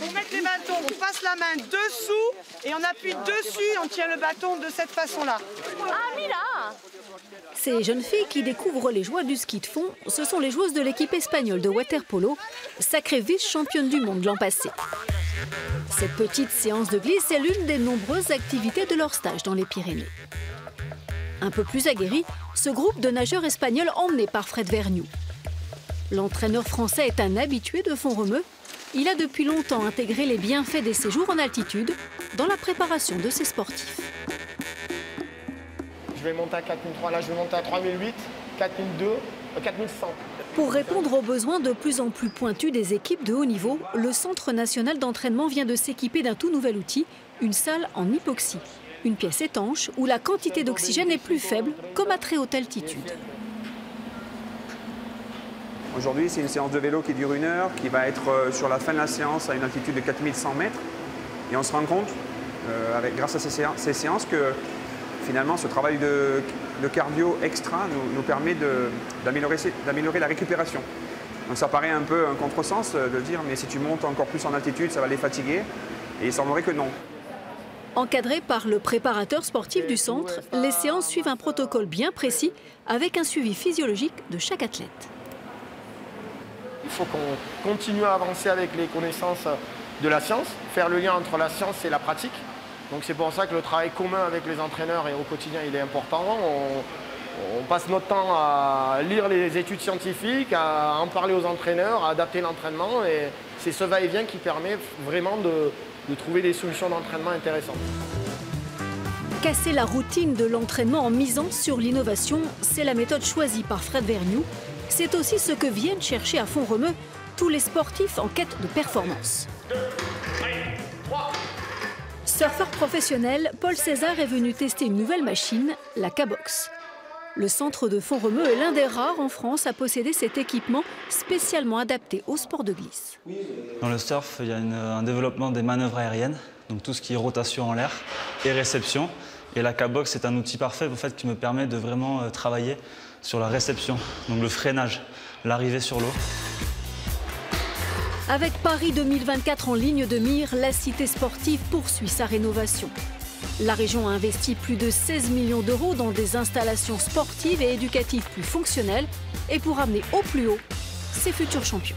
Pour mettre les bâtons, on passe la main dessous et on appuie dessus et on tient le bâton de cette façon-là. Ah, Mila! Ces jeunes filles qui découvrent les joies du ski de fond, ce sont les joueuses de l'équipe espagnole de water-polo, sacrée vice-championne du monde l'an passé. Cette petite séance de glisse est l'une des nombreuses activités de leur stage dans les Pyrénées. Un peu plus aguerri, ce groupe de nageurs espagnols emmené par Fred Vergnoux. L'entraîneur français est un habitué de Font-Romeu. Il a depuis longtemps intégré les bienfaits des séjours en altitude dans la préparation de ses sportifs. Je vais monter à 4003, là je vais monter à 3008, 4002, 4100. Pour répondre aux besoins de plus en plus pointus des équipes de haut niveau, le Centre national d'entraînement vient de s'équiper d'un tout nouvel outil, une salle en hypoxie. Une pièce étanche où la quantité d'oxygène est plus faible, comme à très haute altitude. Aujourd'hui, c'est une séance de vélo qui dure 1 heure, qui va être sur la fin de la séance à une altitude de 4100 mètres. Et on se rend compte, grâce à ces séances, que finalement, ce travail de cardio extra nous permet d'améliorer la récupération. Donc ça paraît un peu un contresens de dire mais si tu montes encore plus en altitude, ça va les fatiguer. Et il semblerait que non. Encadrés par le préparateur sportif du centre, les séances suivent un protocole bien précis avec un suivi physiologique de chaque athlète. Il faut qu'on continue à avancer avec les connaissances de la science, faire le lien entre la science et la pratique. Donc c'est pour ça que le travail commun avec les entraîneurs et au quotidien il est important. On passe notre temps à lire les études scientifiques, à en parler aux entraîneurs, à adapter l'entraînement. Et c'est ce va-et-vient qui permet vraiment de trouver des solutions d'entraînement intéressantes. Casser la routine de l'entraînement en misant sur l'innovation, c'est la méthode choisie par Fred Vergnoux. C'est aussi ce que viennent chercher à Font-Romeu tous les sportifs en quête de performance. Surfeur professionnel, Paul César est venu tester une nouvelle machine, la K-Box. Le centre de Font-Romeu est l'un des rares en France à posséder cet équipement spécialement adapté au sport de glisse. Dans le surf, il y a un développement des manœuvres aériennes, donc tout ce qui est rotation en l'air et réception. Et la K-Box est un outil parfait en fait, qui me permet de vraiment travailler sur la réception, donc le freinage, l'arrivée sur l'eau. Avec Paris 2024 en ligne de mire, la cité sportive poursuit sa rénovation. La région a investi plus de 16 millions d'euros dans des installations sportives et éducatives plus fonctionnelles et pour amener au plus haut ses futurs champions.